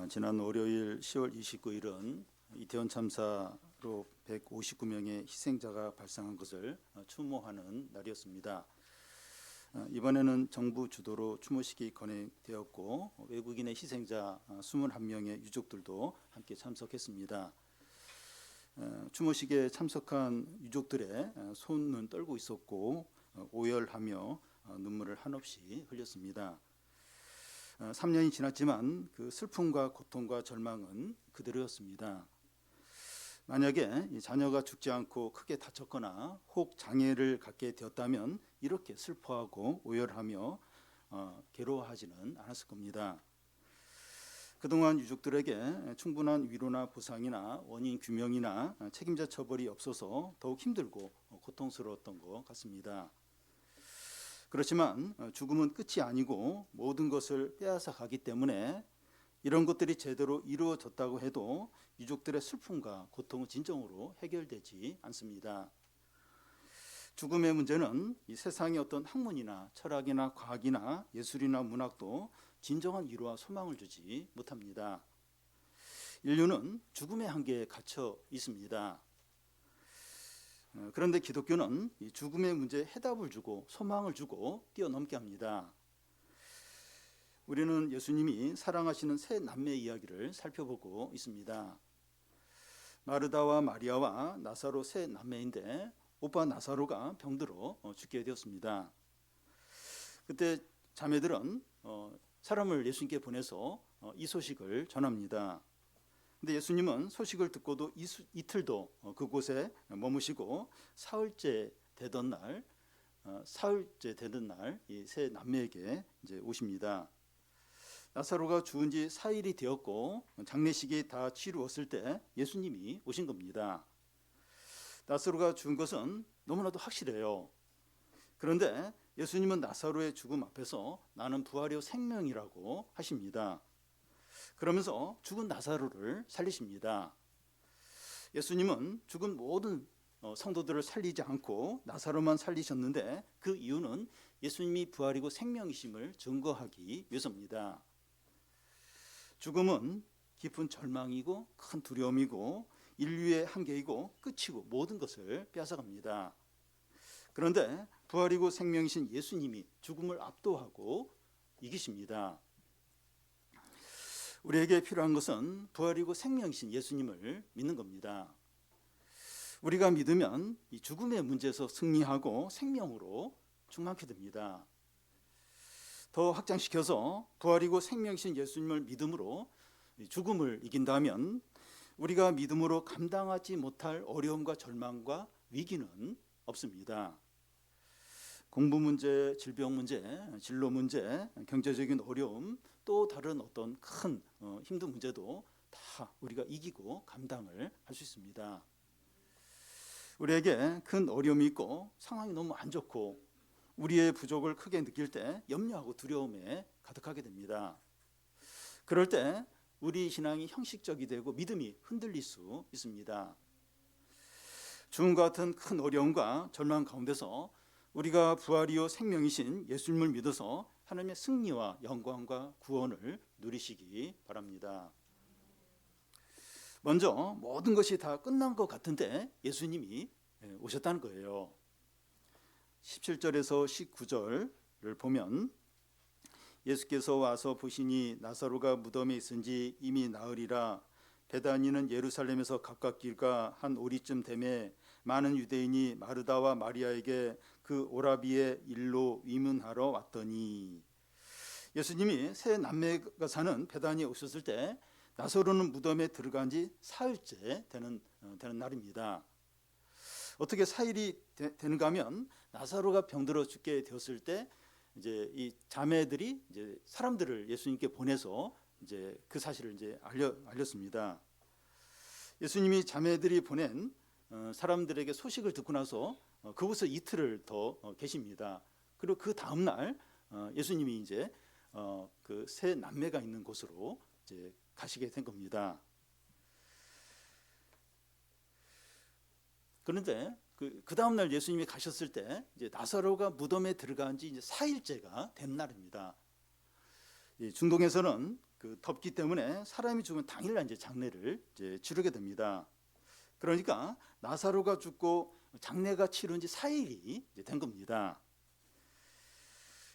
지난 월요일 10월 29일은 이태원 참사로 159명의 희생자가 발생한 것을 추모하는 날이었습니다. 이번에는 정부 주도로 추모식이 건행되었고 외국인의 희생자 21명의 유족들도 함께 참석했습니다. 추모식에 참석한 유족들의 손은 떨고 있었고 오열하며 눈물을 한없이 흘렸습니다. 3년이 지났지만 그 슬픔과 고통과 절망은 그대로였습니다. 만약에 자녀가 죽지 않고 크게 다쳤거나 혹 장애를 갖게 되었다면 이렇게 슬퍼하고 오열하며 괴로워하지는 않았을 겁니다. 그동안 유족들에게 충분한 위로나 보상이나 원인 규명이나 책임자 처벌이 없어서 더욱 힘들고 고통스러웠던 것 같습니다. 그렇지만 죽음은 끝이 아니고 모든 것을 빼앗아 가기 때문에 이런 것들이 제대로 이루어졌다고 해도 유족들의 슬픔과 고통은 진정으로 해결되지 않습니다. 죽음의 문제는 이 세상의 어떤 학문이나 철학이나 과학이나 예술이나 문학도 진정한 위로와 소망을 주지 못합니다. 인류는 죽음의 한계에 갇혀 있습니다. 그런데 기독교는 이 죽음의 문제에 해답을 주고 소망을 주고 뛰어넘게 합니다. 우리는 예수님이 사랑하시는 세 남매 이야기를 살펴보고 있습니다. 마르다와 마리아와 나사로 세 남매인데 오빠 나사로가 병들어 죽게 되었습니다. 그때 자매들은 사람을 예수님께 보내서 이 소식을 전합니다. 근데 예수님은 소식을 듣고도 이틀도 그곳에 머무시고 사흘째 되던 날 이 세 남매에게 이제 오십니다. 나사로가 죽은 지 4일이 되었고 장례식이 다 치루었을 때 예수님이 오신 겁니다. 나사로가 죽은 것은 너무나도 확실해요. 그런데 예수님은 나사로의 죽음 앞에서 나는 부활이요 생명이라고 하십니다. 그러면서 죽은 나사로를 살리십니다. 예수님은 죽은 모든 성도들을 살리지 않고 나사로만 살리셨는데 그 이유는 예수님이 부활이고 생명이심을 증거하기 위해서입니다. 죽음은 깊은 절망이고 큰 두려움이고 인류의 한계이고 끝이고 모든 것을 빼앗아갑니다. 그런데 부활이고 생명이신 예수님이 죽음을 압도하고 이기십니다. 우리에게 필요한 것은 부활이고 생명이신 예수님을 믿는 겁니다. 우리가 믿으면 이 죽음의 문제에서 승리하고 생명으로 충만케 됩니다. 더 확장시켜서 부활이고 생명이신 예수님을 믿음으로 죽음을 이긴다면 우리가 믿음으로 감당하지 못할 어려움과 절망과 위기는 없습니다. 공부 문제, 질병 문제, 진로 문제, 경제적인 어려움, 또 다른 어떤 큰 힘든 문제도 다 우리가 이기고 감당을 할 수 있습니다. 우리에게 큰 어려움이 있고 상황이 너무 안 좋고 우리의 부족을 크게 느낄 때 염려하고 두려움에 가득하게 됩니다. 그럴 때 우리 신앙이 형식적이 되고 믿음이 흔들릴 수 있습니다. 죽음과 같은 큰 어려움과 절망 가운데서 우리가 부활이요 생명이신 예수님을 믿어서 하나님의 승리와 영광과 구원을 누리시기 바랍니다. 먼저 모든 것이 다 끝난 것 같은데 예수님이 오셨다는 거예요. 17절에서 19절을 보면 예수께서 와서 보시니 나사로가 무덤에 있은지 이미 나으리라. 베다니는 예루살렘에서 가깝기가 한 오리쯤 되매 많은 유대인이 마르다와 마리아에게 그 오라비의 일로 위문하러 왔더니 예수님이 세 남매가 사는 베다니에 오셨을 때 나사로는 무덤에 들어간 지 사흘째 되는 날입니다. 어떻게 사일이 되는가 하면 나사로가 병들어 죽게 되었을 때 이제 이 자매들이 이제 사람들을 예수님께 보내서 이제 그 사실을 이제 알렸습니다. 예수님이 자매들이 보낸 사람들에게 소식을 듣고 나서 그곳에 이틀을 더 계십니다. 그리고 그 다음 날 예수님이 이제 그 세 남매가 있는 곳으로 이제 가시게 된 겁니다. 그런데 그 다음 날 예수님이 가셨을 때 이제 나사로가 무덤에 들어간 지 이제 4일째가 된 날입니다. 중동에서는 그 덥기 때문에 사람이 죽으면 당일날 이제 장례를 이제 치르게 됩니다. 그러니까 나사로가 죽고 장례가 치른 지 4일이 된 겁니다.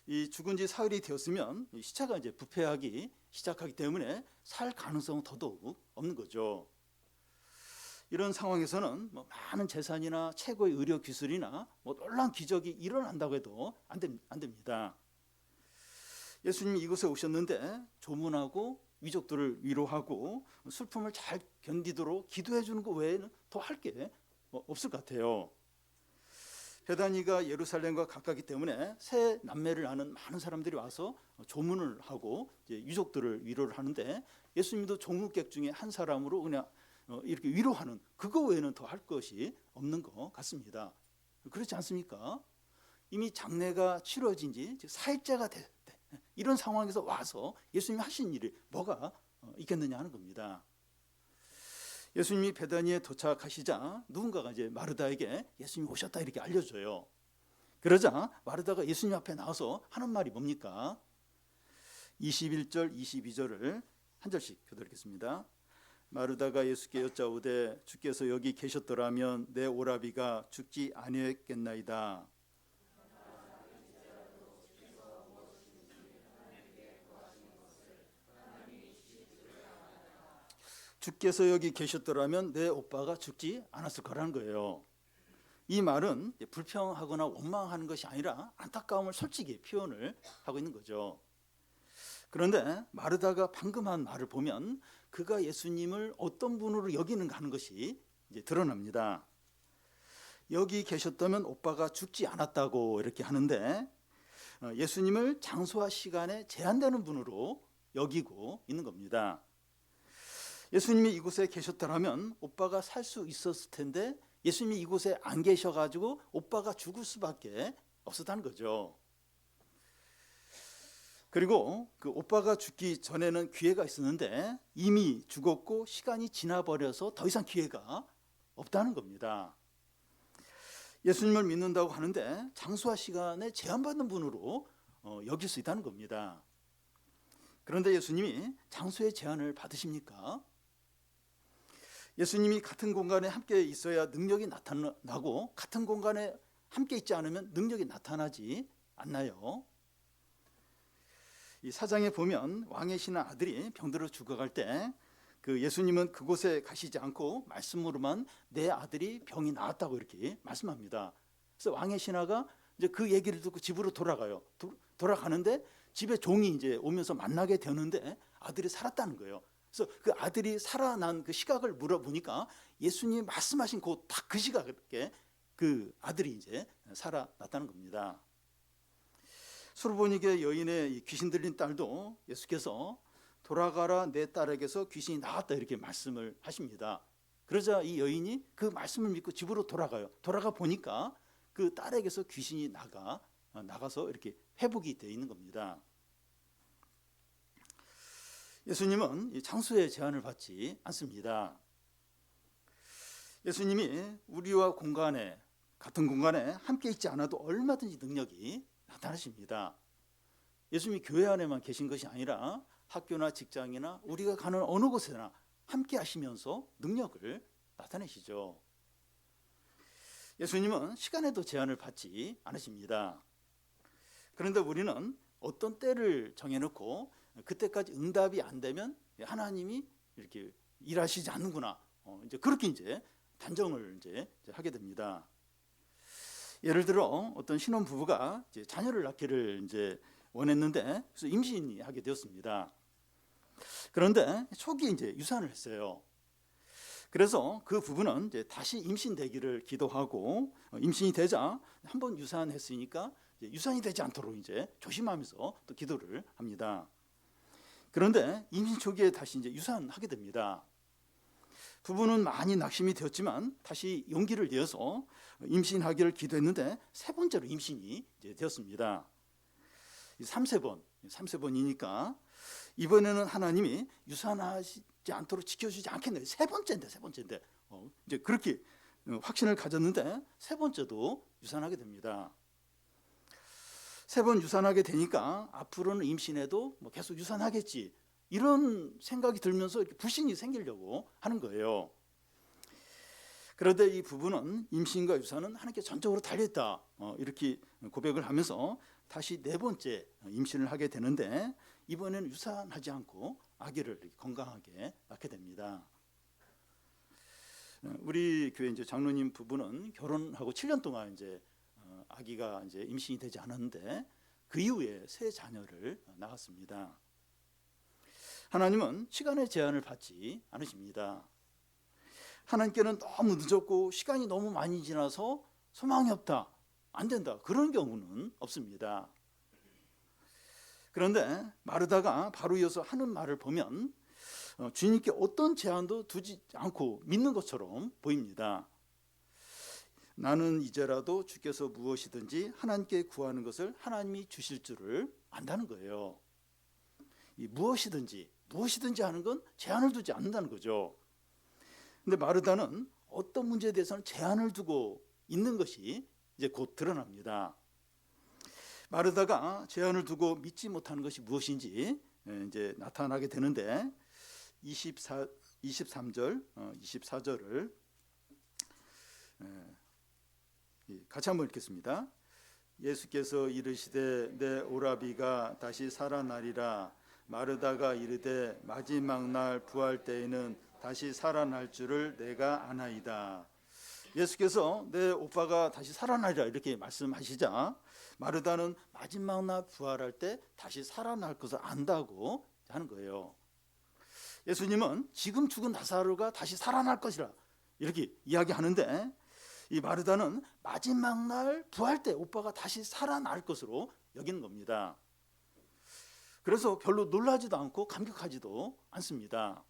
이 죽은 지 사흘이 되었으면 시체가 이제 부패하기 시작하기 때문에 살 가능성은 더더욱 없는 거죠. 이런 상황에서는 뭐 많은 재산이나 최고의 의료 기술이나 뭐 놀라운 기적이 일어난다고 해도 안 됩니다. 예수님이 이곳에 오셨는데 조문하고 위족들을 위로하고 슬픔을 잘 견디도록 기도해 주는 것 외에는 더 할 게 없을 것 같아요. 베다니가 예루살렘과 가깝기 때문에 세 남매를 아는 많은 사람들이 와서 조문을 하고 이제 유족들을 위로를 하는데 예수님도 종국객 중에 한 사람으로 그냥 이렇게 위로하는 그거 외에는 더 할 것이 없는 것 같습니다. 그렇지 않습니까? 이미 장례가 치러진 지 4일째가 됐대. 이런 상황에서 와서 예수님이 하신 일이 뭐가 있겠느냐 하는 겁니다. 예수님이 베다니에 도착하시자 누군가가 이제 마르다에게 예수님이 오셨다 이렇게 알려줘요. 그러자 마르다가 예수님 앞에 나와서 하는 말이 뭡니까? 21절 22절을 한 절씩 교독하겠습니다. 마르다가 예수께 여짜오되 주께서 여기 계셨더라면 내 오라비가 죽지 아니했겠나이다. 주께서 여기 계셨더라면 내 오빠가 죽지 않았을 거라는 거예요. 이 말은 불평하거나 원망하는 것이 아니라 안타까움을 솔직히 표현을 하고 있는 거죠. 그런데 마르다가 방금 한 말을 보면 그가 예수님을 어떤 분으로 여기는가 하는 것이 이제 드러납니다. 여기 계셨다면 오빠가 죽지 않았다고 이렇게 하는데 예수님을 장소와 시간에 제한되는 분으로 여기고 있는 겁니다. 예수님이 이곳에 계셨더라면 오빠가 살 수 있었을 텐데 예수님이 이곳에 안 계셔가지고 오빠가 죽을 수밖에 없었다는 거죠. 그리고 그 오빠가 죽기 전에는 기회가 있었는데 이미 죽었고 시간이 지나버려서 더 이상 기회가 없다는 겁니다. 예수님을 믿는다고 하는데 장소와 시간에 제한받는 분으로 여길 수 있다는 겁니다. 그런데 예수님이 장소의 제한을 받으십니까? 예수님이 같은 공간에 함께 있어야 능력이 나타나고 같은 공간에 함께 있지 않으면 능력이 나타나지 않나요? 이 사장에 보면 왕의 신하 아들이 병들어 죽어갈 때 그 예수님은 그곳에 가시지 않고 말씀으로만 내 아들이 병이 나았다고 이렇게 말씀합니다. 그래서 왕의 신하가 이제 그 얘기를 듣고 집으로 돌아가요. 돌아가는데 집에 종이 이제 오면서 만나게 되는데 아들이 살았다는 거예요. 그래서 그 아들이 살아난 그 시각을 물어보니까 예수님이 말씀하신 딱 그 시각에 그 아들이 이제 살아났다는 겁니다. 수르보니게 여인의 귀신 들린 딸도 예수께서 돌아가라 내 딸에게서 귀신이 나왔다 이렇게 말씀을 하십니다. 그러자 이 여인이 그 말씀을 믿고 집으로 돌아가요. 돌아가 보니까 그 딸에게서 귀신이 나가서 이렇게 회복이 되어 있는 겁니다. 예수님은 장소의 제한을 받지 않습니다. 예수님이 우리와 같은 공간에 함께 있지 않아도 얼마든지 능력이 나타나십니다. 예수님이 교회 안에만 계신 것이 아니라 학교나 직장이나 우리가 가는 어느 곳에나 함께 하시면서 능력을 나타내시죠. 예수님은 시간에도 제한을 받지 않으십니다. 그런데 우리는 어떤 때를 정해놓고 그때까지 응답이 안 되면 하나님이 이렇게 일하시지 않는구나. 이제 그렇게 이제 단정을 이제 하게 됩니다. 예를 들어 어떤 신혼 부부가 이제 자녀를 낳기를 이제 원했는데 그래서 임신하게 되었습니다. 그런데 초기에 이제 유산을 했어요. 그래서 그 부부는 이제 다시 임신되기를 기도하고 임신이 되자 한번 유산했으니까 유산이 되지 않도록 이제 조심하면서 또 기도를 합니다. 그런데 임신 초기에 다시 이제 유산하게 됩니다. 부부는 많이 낙심이 되었지만 다시 용기를 내어서 임신하기를 기도했는데 세 번째로 임신이 이제 되었습니다. 3세번이니까 이번에는 하나님이 유산하지 않도록 지켜주지 않겠네요. 세 번째인데 이제 그렇게 확신을 가졌는데 세 번째도 유산하게 됩니다. 세 번 유산하게 되니까 앞으로는 임신해도 계속 유산하겠지 이런 생각이 들면서 이렇게 불신이 생기려고 하는 거예요. 그런데 이 부부는 임신과 유산은 하나님께 전적으로 달려있다, 이렇게 고백을 하면서 다시 네 번째 임신을 하게 되는데, 이번에는 유산하지 않고 아기를 건강하게 낳게 됩니다. 우리 교회 이제 장로님 부부는 결혼하고 7년 동안 이제 아기가 이제 임신이 되지 않았는데, 그 이후에 세 자녀를 낳았습니다. 하나님은 시간의 제한을 받지 않으십니다. 하나님께는 너무 늦었고 시간이 너무 많이 지나서 소망이 없다, 안 된다, 그런 경우는 없습니다. 그런데 마르다가 바로 이어서 하는 말을 보면 주님께 어떤 제한도 두지 않고 믿는 것처럼 보입니다. 나는 이제라도 주께서 무엇이든지 하나님께 구하는 것을 하나님이 주실 줄을 안다는 거예요. 이 무엇이든지 하는 건 제한을 두지 않는다는 거죠. 근데 마르다는 어떤 문제에 대해서는 제한을 두고 있는 것이 이제 곧 드러납니다. 마르다가 제한을 두고 믿지 못하는 것이 무엇인지 이제 나타나게 되는데, 23절, 24절을 같이 한번 읽겠습니다. 예수께서 이르시되 내 오라비가 다시 살아나리라. 마르다가 이르되 마지막 날 부활 때에는 다시 살아날 줄을 내가 아나이다. 예수께서 내 오빠가 다시 살아나리라 이렇게 말씀하시자, 마르다는 마지막 날 부활할 때 다시 살아날 것을 안다고 하는 거예요. 예수님은 지금 죽은 나사로가 다시 살아날 것이라 이렇게 이야기하는데, 이 마르다는 마지막 날 부활 때 오빠가 다시 살아날 것으로 여기는 겁니다. 그래서 별로 놀라지도 않고 감격하지도 않습니다.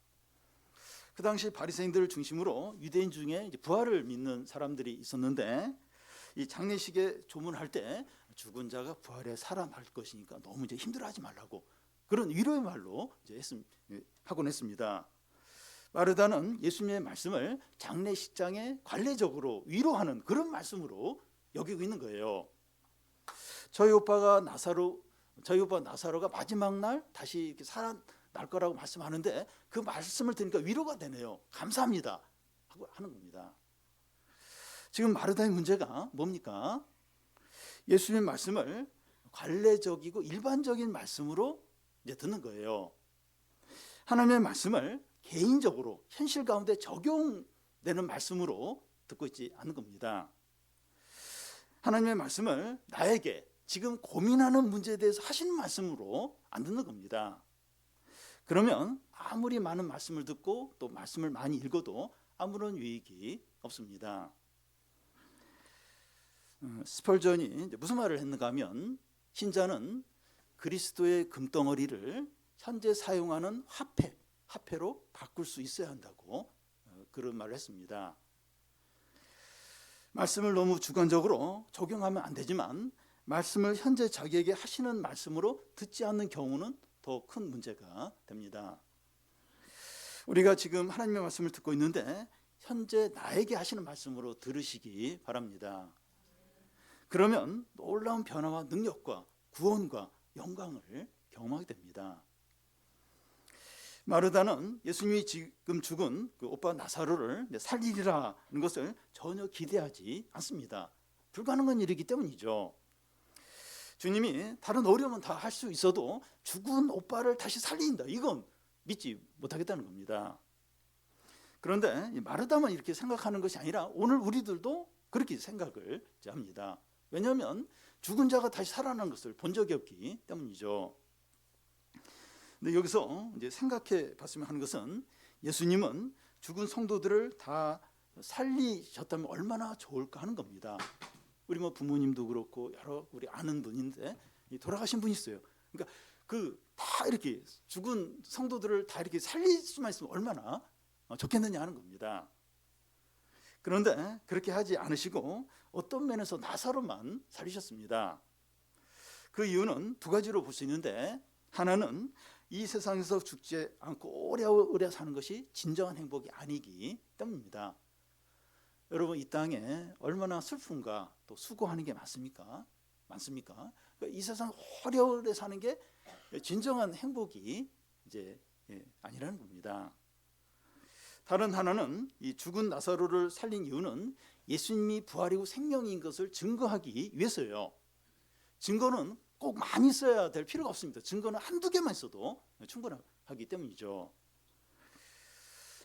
그 당시 바리새인들을 중심으로 유대인 중에 이제 부활을 믿는 사람들이 있었는데, 이 장례식에 조문할 때 죽은 자가 부활해 살아날 것이니까 너무 이제 힘들어하지 말라고 그런 위로의 말로 이제 하곤 했습니다. 마르다는 예수님의 말씀을 장례식장에 관례적으로 위로하는 그런 말씀으로 여기고 있는 거예요. 저희 오빠 나사로가 마지막 날 다시 이렇게 살아날 거라고 말씀하는데, 그 말씀을 들으니까 위로가 되네요. 감사합니다 하고 하는 겁니다. 지금 마르다의 문제가 뭡니까? 예수님의 말씀을 관례적이고 일반적인 말씀으로 이제 듣는 거예요. 하나님의 말씀을 개인적으로 현실 가운데 적용되는 말씀으로 듣고 있지 않는 겁니다. 하나님의 말씀을 나에게 지금 고민하는 문제에 대해서 하시는 말씀으로 안 듣는 겁니다. 그러면 아무리 많은 말씀을 듣고 또 말씀을 많이 읽어도 아무런 유익이 없습니다. 스펄전이 무슨 말을 했는가 하면, 신자는 그리스도의 금덩어리를 현재 사용하는 화폐로 바꿀 수 있어야 한다고 그런 말을 했습니다. 말씀을 너무 주관적으로 적용하면 안 되지만, 말씀을 현재 자기에게 하시는 말씀으로 듣지 않는 경우는 더 큰 문제가 됩니다. 우리가 지금 하나님의 말씀을 듣고 있는데 현재 나에게 하시는 말씀으로 들으시기 바랍니다. 그러면 놀라운 변화와 능력과 구원과 영광을 경험하게 됩니다. 마르다는 예수님이 지금 죽은 그 오빠 나사로를 살리리라는 것을 전혀 기대하지 않습니다. 불가능한 일이기 때문이죠. 주님이 다른 어려움은 다 할 수 있어도 죽은 오빠를 다시 살린다, 이건 믿지 못하겠다는 겁니다. 그런데 마르다만 이렇게 생각하는 것이 아니라 오늘 우리들도 그렇게 생각을 합니다. 왜냐하면 죽은 자가 다시 살아나는 것을 본 적이 없기 때문이죠. 근데 여기서 이제 생각해 봤으면 하는 것은, 예수님은 죽은 성도들을 다 살리셨다면 얼마나 좋을까 하는 겁니다. 우리 부모님도 그렇고 여러 우리 아는 분인데 돌아가신 분이 있어요. 그러니까 다 이렇게 죽은 성도들을 다 이렇게 살릴 수만 있으면 얼마나 좋겠느냐 하는 겁니다. 그런데 그렇게 하지 않으시고 어떤 면에서 나사로만 살리셨습니다. 그 이유는 두 가지로 볼 수 있는데, 하나는 이 세상에서 죽지 않고 오래오래 사는 것이 진정한 행복이 아니기 때문입니다. 여러분, 이 땅에 얼마나 슬픔과 또 수고하는 게 많습니까? 그러니까 이 세상 오래오래 사는 게 진정한 행복이 이제 아니라는 겁니다. 다른 하나는 이 죽은 나사로를 살린 이유는 예수님이 부활이고 생명인 것을 증거하기 위해서예요. 증거는 꼭 많이 써야 될 필요가 없습니다. 증거는 한두 개만 있어도 충분하기 때문이죠.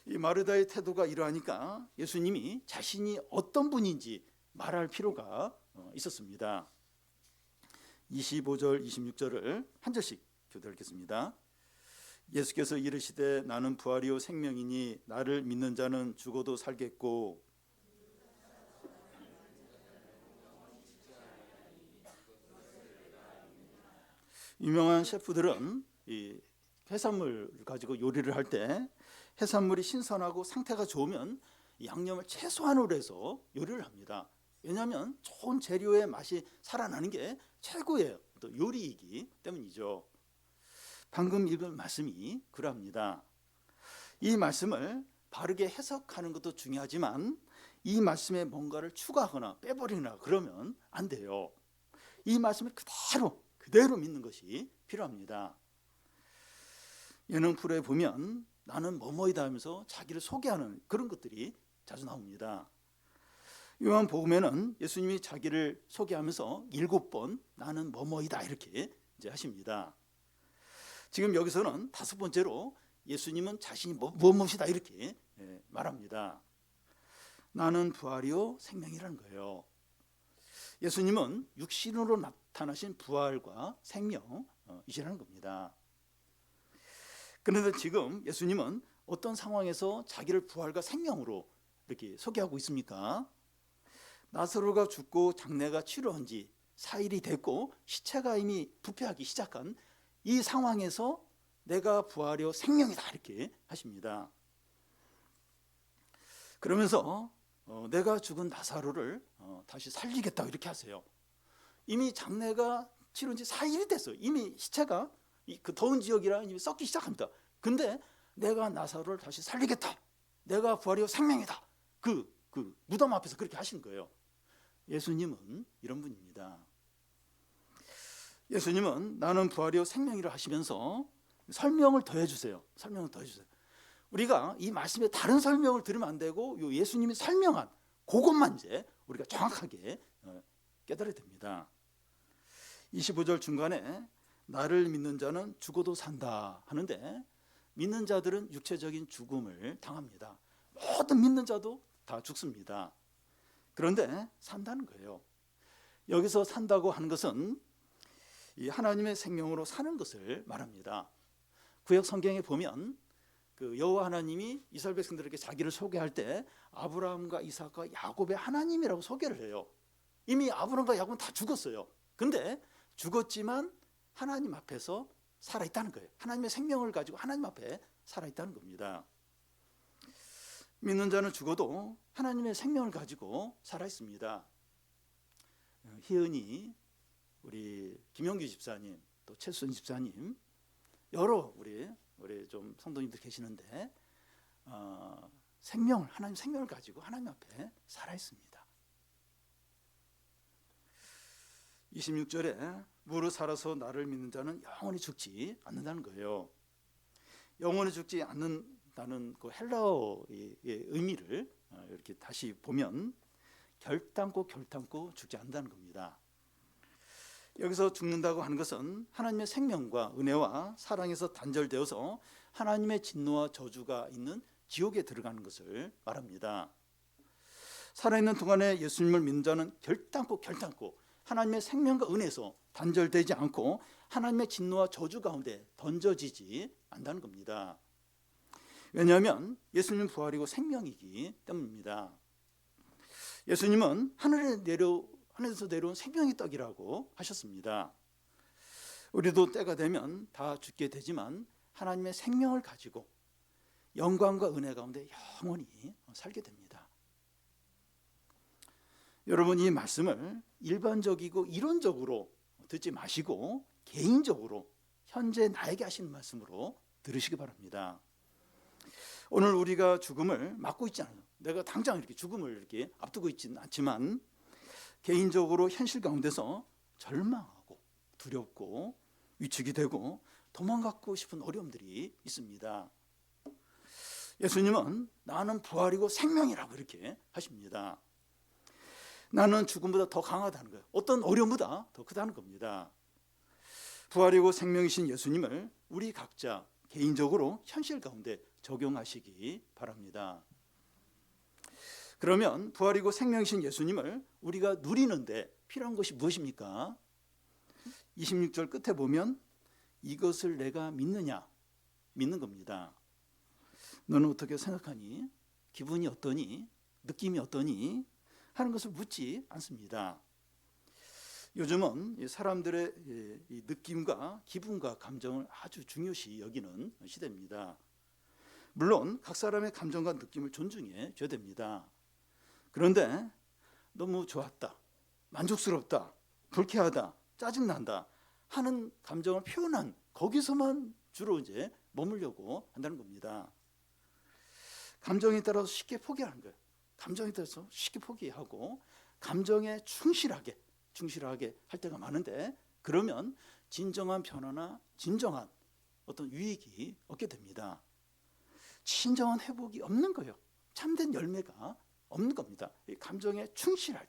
이 마르다의 태도가 이러하니까 예수님이 자신이 어떤 분인지 말할 필요가 있었습니다. 25절 26절을 한 절씩 교독하겠습니다. 예수께서 이르시되 나는 부활이요 생명이니 나를 믿는 자는 죽어도 살겠고 유명한 셰프들은 이 해산물을 가지고 요리를 할 때 해산물이 신선하고 상태가 좋으면 양념을 최소한으로 해서 요리를 합니다. 왜냐하면 좋은 재료의 맛이 살아나는 게 최고의 또 요리이기 때문이죠. 방금 읽은 말씀이 그러합니다. 이 말씀을 바르게 해석하는 것도 중요하지만 이 말씀에 뭔가를 추가하거나 빼버리거나 그러면 안 돼요. 이 말씀을 그대로 믿는 것이 필요합니다. 예능 프로에 보면 나는 뭐뭐이다 하면서 자기를 소개하는 그런 것들이 자주 나옵니다. 요한복음에는 예수님이 자기를 소개하면서 7번 나는 뭐뭐이다 이렇게 이제 하십니다. 지금 여기서는 5번째로 예수님은 자신이 무엇이다 이렇게 말합니다. 나는 부활이요 생명이라는 거예요. 예수님은 육신으로 나타나신 부활과 생명이시라는 겁니다. 그런데 지금 예수님은 어떤 상황에서 자기를 부활과 생명으로 이렇게 소개하고 있습니까? 나사로가 죽고 장례가 치러한 지 4일이 됐고 시체가 이미 부패하기 시작한 이 상황에서 내가 부활이요 생명이다 이렇게 하십니다. 그러면서 내가 죽은 나사로를 다시 살리겠다 이렇게 하세요. 이미 장례가 치러진 지 4일이 됐어요. 이미 시체가 그 더운 지역이라 이미 썩기 시작합니다. 근데 내가 나사로를 다시 살리겠다. 내가 부활이요 생명이다. 그 무덤 앞에서 그렇게 하신 거예요. 예수님은 이런 분입니다. 예수님은 나는 부활이요 생명이라 하시면서 설명을 더해주세요. 우리가 이 말씀에 다른 설명을 들으면 안 되고 예수님이 설명한 그것만 이제 우리가 정확하게 깨달아야 됩니다. 25절 중간에 나를 믿는 자는 죽어도 산다 하는데 믿는 자들은 육체적인 죽음을 당합니다. 모든 믿는 자도 다 죽습니다. 그런데 산다는 거예요. 여기서 산다고 하는 것은 이 하나님의 생명으로 사는 것을 말합니다. 구약 성경에 보면 그 여호와 하나님이 이스라엘 백성들에게 자기를 소개할 때 아브라함과 이삭과 야곱의 하나님이라고 소개를 해요. 이미 아브라함과 야곱은 다 죽었어요. 근데 죽었지만 하나님 앞에서 살아있다는 거예요. 하나님의 생명을 가지고 하나님 앞에 살아있다는 겁니다. 믿는 자는 죽어도 하나님의 생명을 가지고 살아있습니다. 희은이 우리 김영규 집사님 또 최순 집사님 여러 우리 좀 성도님들 계시는데 하나님 생명을 가지고 하나님 앞에 살아있습니다. 26절에 무릇 살아서 나를 믿는 자는 영원히 죽지 않는다는 거예요. 영원히 죽지 않는다는 그 헬라어의 의미를 이렇게 다시 보면 결단코 죽지 않는다는 겁니다. 여기서 죽는다고 하는 것은 하나님의 생명과 은혜와 사랑에서 단절되어서 하나님의 진노와 저주가 있는 지옥에 들어가는 것을 말합니다. 살아있는 동안에 예수님을 믿는 자는 결단코 하나님의 생명과 은혜에서 단절되지 않고 하나님의 진노와 저주 가운데 던져지지 않는다는 겁니다. 왜냐하면 예수님은 부활이고 생명이기 때문입니다. 예수님은 하늘에서 내려온 생명의 떡이라고 하셨습니다. 우리도 때가 되면 다 죽게 되지만 하나님의 생명을 가지고 영광과 은혜 가운데 영원히 살게 됩니다. 여러분 이 말씀을 일반적이고 이론적으로 듣지 마시고 개인적으로 현재 나에게 하시는 말씀으로 들으시기 바랍니다. 오늘 우리가 죽음을 맞고 있지 않아요. 내가 당장 이렇게 죽음을 이렇게 앞두고 있지는 않지만 개인적으로 현실 가운데서 절망하고 두렵고 위축이 되고 도망가고 싶은 어려움들이 있습니다. 예수님은 나는 부활이고 생명이라고 이렇게 하십니다. 나는 죽음보다 더 강하다는 거예요. 어떤 어려움보다 더 크다는 겁니다. 부활이고 생명이신 예수님을 우리 각자 개인적으로 현실 가운데 적용하시기 바랍니다. 그러면 부활이고 생명이신 예수님을 우리가 누리는데 필요한 것이 무엇입니까? 26절 끝에 보면 이것을 내가 믿느냐? 믿는 겁니다. 너는 어떻게 생각하니? 기분이 어떠니? 느낌이 어떠니? 하는 것을 묻지 않습니다. 요즘은 사람들의 이 느낌과 기분과 감정을 아주 중요시 여기는 시대입니다. 물론 각 사람의 감정과 느낌을 존중해 줘야 됩니다. 그런데 너무 좋았다, 만족스럽다, 불쾌하다, 짜증난다 하는 감정을 표현한 거기서만 주로 이제 머물려고 한다는 겁니다. 감정에 따라서 쉽게 포기하는 거예요. 감정에 따라서 쉽게 포기하고 감정에 충실하게 할 때가 많은데, 그러면 진정한 변화나 진정한 어떤 유익이 없게 됩니다. 진정한 회복이 없는 거예요. 참된 열매가 없는 겁니다. 감정에 충실할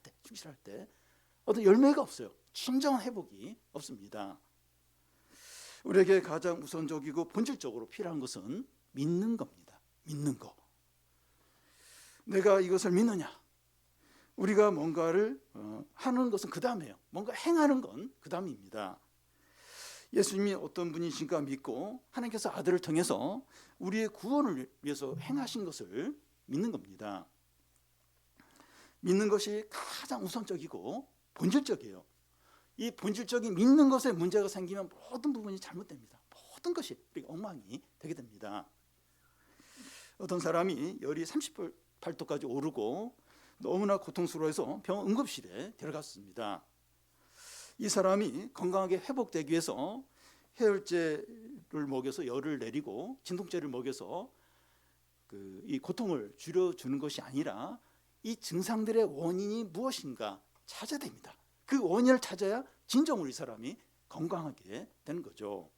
때 어떤 열매가 없어요. 진정한 회복이 없습니다. 우리에게 가장 우선적이고 본질적으로 필요한 것은 믿는 겁니다. 믿는 거. 내가 이것을 믿느냐? 우리가 뭔가를 하는 것은 그 다음이에요. 뭔가 행하는 건 그 다음입니다. 예수님이 어떤 분이신가 믿고 하나님께서 아들을 통해서 우리의 구원을 위해서 행하신 것을 믿는 겁니다. 믿는 것이 가장 우선적이고 본질적이에요. 이 본질적인 믿는 것에 문제가 생기면 모든 부분이 잘못됩니다. 모든 것이 엉망이 되게 됩니다. 어떤 사람이 열이 38도까지 오르고 너무나 고통스러워해서 병원 응급실에 데려갔습니다. 이 사람이 건강하게 회복되기 위해서 해열제를 먹여서 열을 내리고 진통제를 먹여서 이 고통을 줄여주는 것이 아니라 이 증상들의 원인이 무엇인가 찾아야 됩니다. 그 원인을 찾아야 진정으로 이 사람이 건강하게 되는 거죠.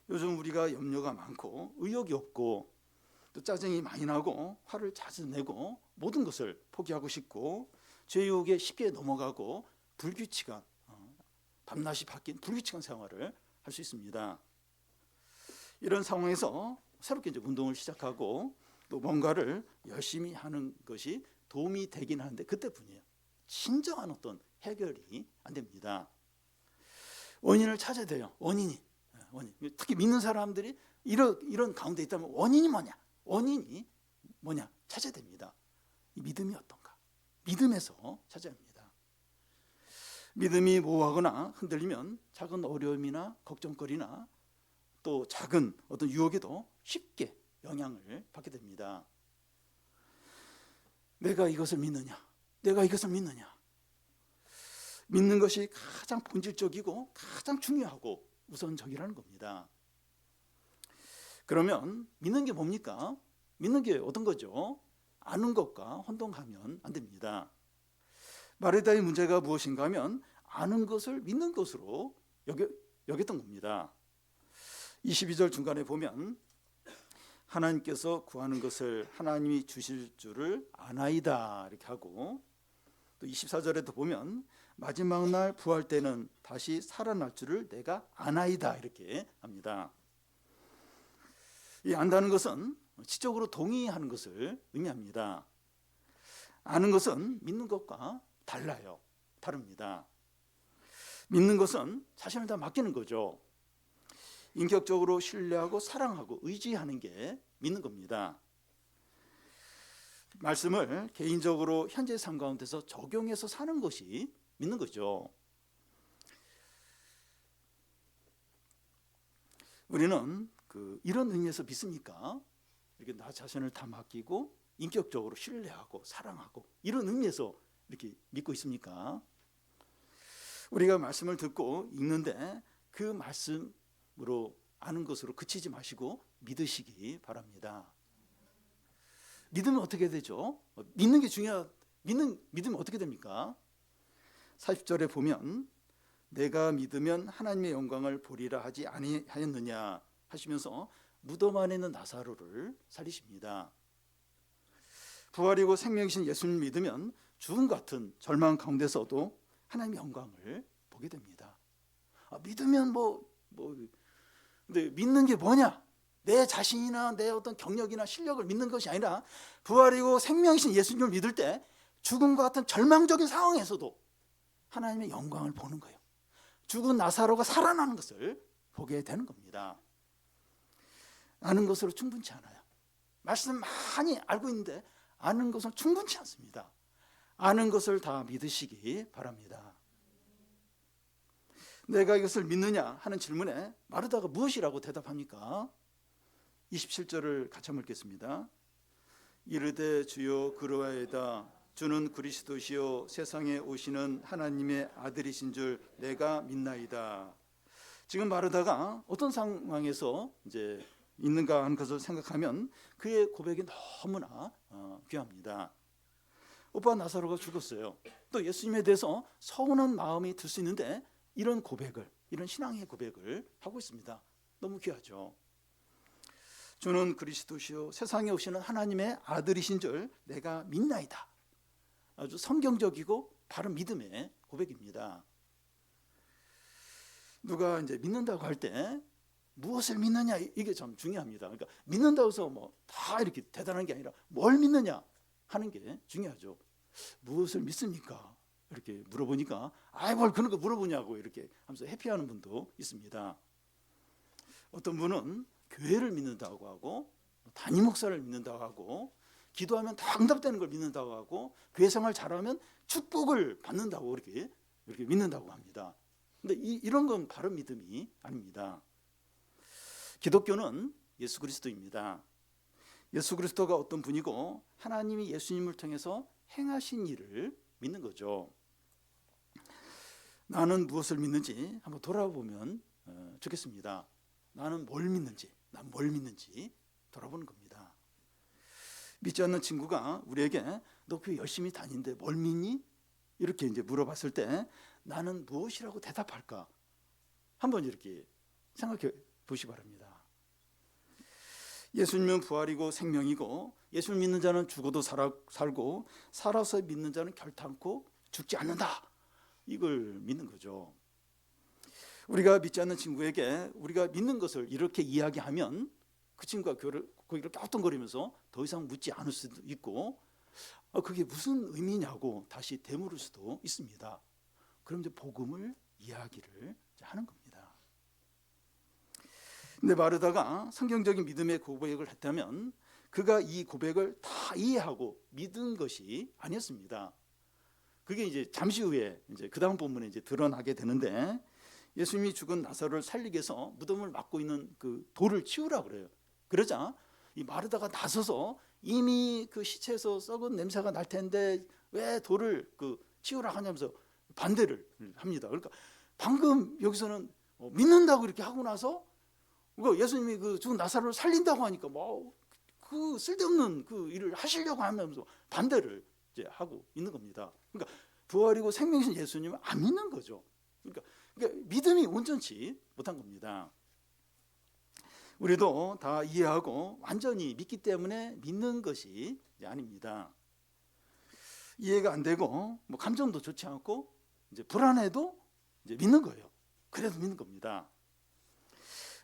요즘 우리가 염려가 많고 의욕이 없고 또 짜증이 많이 나고 화를 자주 내고 모든 것을 포기하고 싶고 죄유혹에 쉽게 넘어가고 불규칙한 밤낮이 바뀐 불규칙한 생활을 할 수 있습니다. 이런 상황에서 새롭게 이제 운동을 시작하고 또 뭔가를 열심히 하는 것이 도움이 되긴 하는데 그때뿐이에요. 진정한 어떤 해결이 안 됩니다. 원인을 찾아야 돼요. 원인. 특히 믿는 사람들이 이런 가운데 있다면 원인이 뭐냐 찾아야 됩니다. 이 믿음이 어떤가? 믿음에서 찾아야 합니다. 믿음이 모호하거나 흔들리면 작은 어려움이나 걱정거리나 또 작은 어떤 유혹에도 쉽게 영향을 받게 됩니다. 내가 이것을 믿느냐? 믿는 것이 가장 본질적이고 가장 중요하고 우선적이라는 겁니다. 그러면 믿는 게 뭡니까? 믿는 게 어떤 거죠? 아는 것과 혼동하면 안 됩니다. 마르다의 문제가 무엇인가 하면 아는 것을 믿는 것으로 여겼던 겁니다. 22절 중간에 보면 하나님께서 구하는 것을 하나님이 주실 줄을 아나이다 이렇게 하고, 또 24절에도 보면 마지막 날 부활 때는 다시 살아날 줄을 내가 아나이다 이렇게 합니다. 이 안다는 것은 지적으로 동의하는 것을 의미합니다. 아는 것은 믿는 것과 다릅니다. 믿는 것은 자신을 다 맡기는 거죠. 인격적으로 신뢰하고 사랑하고 의지하는 게 믿는 겁니다. 말씀을 개인적으로 현재 삶 가운데서 적용해서 사는 것이 믿는 거죠. 우리는 이런 의미에서 믿습니까? 이렇게 나 자신을 다 맡기고 인격적으로 신뢰하고 사랑하고 이런 의미에서 이렇게 믿고 있습니까? 우리가 말씀을 듣고 읽는데 그 말씀으로 아는 것으로 그치지 마시고 믿으시기 바랍니다. 믿으면 어떻게 되죠? 믿는 게 믿으면 어떻게 됩니까? 40절에 보면 내가 믿으면 하나님의 영광을 보리라 하지 아니하였느냐 하시면서 무덤 안에 있는 나사로를 살리십니다. 부활이고 생명이신 예수님 믿으면 죽음 같은 절망 가운데서도 하나님의 영광을 보게 됩니다. 믿으면 근데 믿는 게 뭐냐? 내 자신이나 내 어떤 경력이나 실력을 믿는 것이 아니라 부활이고 생명이신 예수님을 믿을 때 죽음과 같은 절망적인 상황에서도 하나님의 영광을 보는 거예요. 죽은 나사로가 살아나는 것을 보게 되는 겁니다. 아는 것으로 충분치 않아요. 말씀 많이 알고 있는데 아는 것은 충분치 않습니다. 아는 것을 다 믿으시기 바랍니다. 내가 이것을 믿느냐 하는 질문에 마르다가 무엇이라고 대답합니까? 27절을 같이 한번 읽겠습니다. 이르되 주여 그러하이다. 주는 그리스도시요 세상에 오시는 하나님의 아들이신 줄 내가 믿나이다. 지금 마르다가 어떤 상황에서 이제 있는가 하는 것을 생각하면 그의 고백이 너무나 귀합니다. 오빠 나사로가 죽었어요. 또 예수님에 대해서 서운한 마음이 들 수 있는데 이런 고백을, 이런 신앙의 고백을 하고 있습니다. 너무 귀하죠. 주는 그리스도시요 세상에 오시는 하나님의 아들이신 줄 내가 믿나이다. 아주 성경적이고 바른 믿음의 고백입니다. 누가 이제 믿는다고 할 때 무엇을 믿느냐 이게 참 중요합니다. 그러니까 믿는다고 해서 다 이렇게 대단한 게 아니라 뭘 믿느냐 하는 게 중요하죠. 무엇을 믿습니까? 이렇게 물어보니까 뭘 그런 거 물어보냐고 이렇게 하면서 회피하는 분도 있습니다. 어떤 분은 교회를 믿는다고 하고 담임 목사를 믿는다고 하고 기도하면 다 응답되는 걸 믿는다고 하고 교회 생활 잘하면 축복을 받는다고 이렇게 믿는다고 합니다. 근데 이런 건 바른 믿음이 아닙니다. 기독교는 예수 그리스도입니다. 예수 그리스도가 어떤 분이고 하나님이 예수님을 통해서 행하신 일을 믿는 거죠. 나는 무엇을 믿는지 한번 돌아보면 좋겠습니다. 나는 뭘 믿는지, 난 뭘 믿는지 돌아보는 겁니다. 믿지 않는 친구가 우리에게 너 교회 열심히 다니는데 뭘 믿니? 이렇게 이제 물어봤을 때 나는 무엇이라고 대답할까? 한번 이렇게 생각해 보시기 바랍니다. 예수님은 부활이고 생명이고 예수를 믿는 자는 죽어도 살고 살아서 믿는 자는 결탄코 죽지 않는다. 이걸 믿는 거죠. 우리가 믿지 않는 친구에게 우리가 믿는 것을 이렇게 이야기하면 그 친구가 이렇게 깍뚱거리면서 더 이상 묻지 않을 수도 있고 그게 무슨 의미냐고 다시 되물을 수도 있습니다. 그럼 이제 복음을 이야기를 하는 겁니다. 근데 마르다가 성경적인 믿음의 고백을 했다면 그가 이 고백을 다 이해하고 믿은 것이 아니었습니다. 그게 이제 잠시 후에 이제 그 다음 본문에 이제 드러나게 되는데 예수님이 죽은 나사로를 살리기 위해서 무덤을 막고 있는 그 돌을 치우라 그래요. 그러자 이 마르다가 나서서 이미 그 시체에서 썩은 냄새가 날 텐데 왜 돌을 치우라 하냐면서 반대를 합니다. 그러니까 방금 여기서는 믿는다고 이렇게 하고 나서 예수님이 그 죽은 나사로를 살린다고 하니까 그 쓸데없는 그 일을 하시려고 하면서 반대를 이제 하고 있는 겁니다. 그러니까 부활이고 생명이신 예수님을 안 믿는 거죠. 그러니까 믿음이 온전치 못한 겁니다. 우리도 다 이해하고 완전히 믿기 때문에 믿는 것이 아닙니다. 이해가 안 되고 감정도 좋지 않고 이제 불안해도 이제 믿는 거예요. 그래도 믿는 겁니다.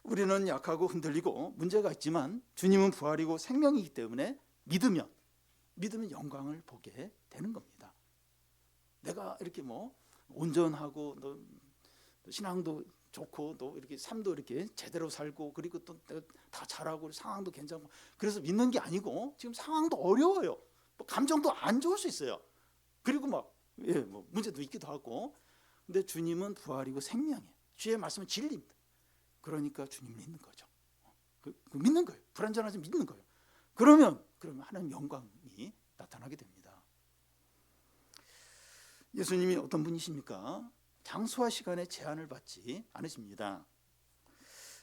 우리는 약하고 흔들리고 문제가 있지만 주님은 부활이고 생명이기 때문에 믿으면 영광을 보게 되는 겁니다. 내가 이렇게 온전하고 너 신앙도 좋고 또 이렇게 삶도 이렇게 제대로 살고 그리고 또 다 잘하고 상황도 괜찮고 그래서 믿는 게 아니고 지금 상황도 어려워요. 감정도 안 좋을 수 있어요. 그리고 문제도 있기도 하고 근데 주님은 부활이고 생명이에요. 주의 말씀은 진리입니다. 그러니까 주님 믿는 거죠. 믿는 거예요. 불완전하지 믿는 거예요. 그러면 하나님 영광이 나타나게 됩니다. 예수님이 어떤 분이십니까? 장소와 시간에 제한을 받지 않으십니다.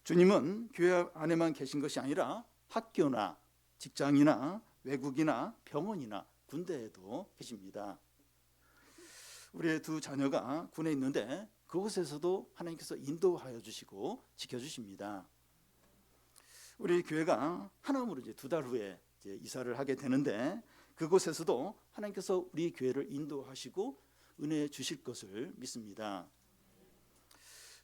주님은 교회 안에만 계신 것이 아니라 학교나 직장이나 외국이나 병원이나 군대에도 계십니다. 우리의 두 자녀가 군에 있는데 그곳에서도 하나님께서 인도하여 주시고 지켜주십니다. 우리 교회가 하남으로 이제 2달 후에 이제 이사를 하게 되는데 그곳에서도 하나님께서 우리 교회를 인도하시고 은혜 주실 것을 믿습니다.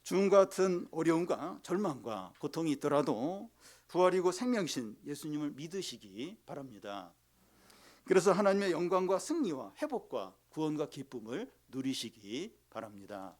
죽음과 같은 어려움과 절망과 고통이 있더라도 부활이고 생명신 예수님을 믿으시기 바랍니다. 그래서 하나님의 영광과 승리와 회복과 구원과 기쁨을 누리시기 바랍니다.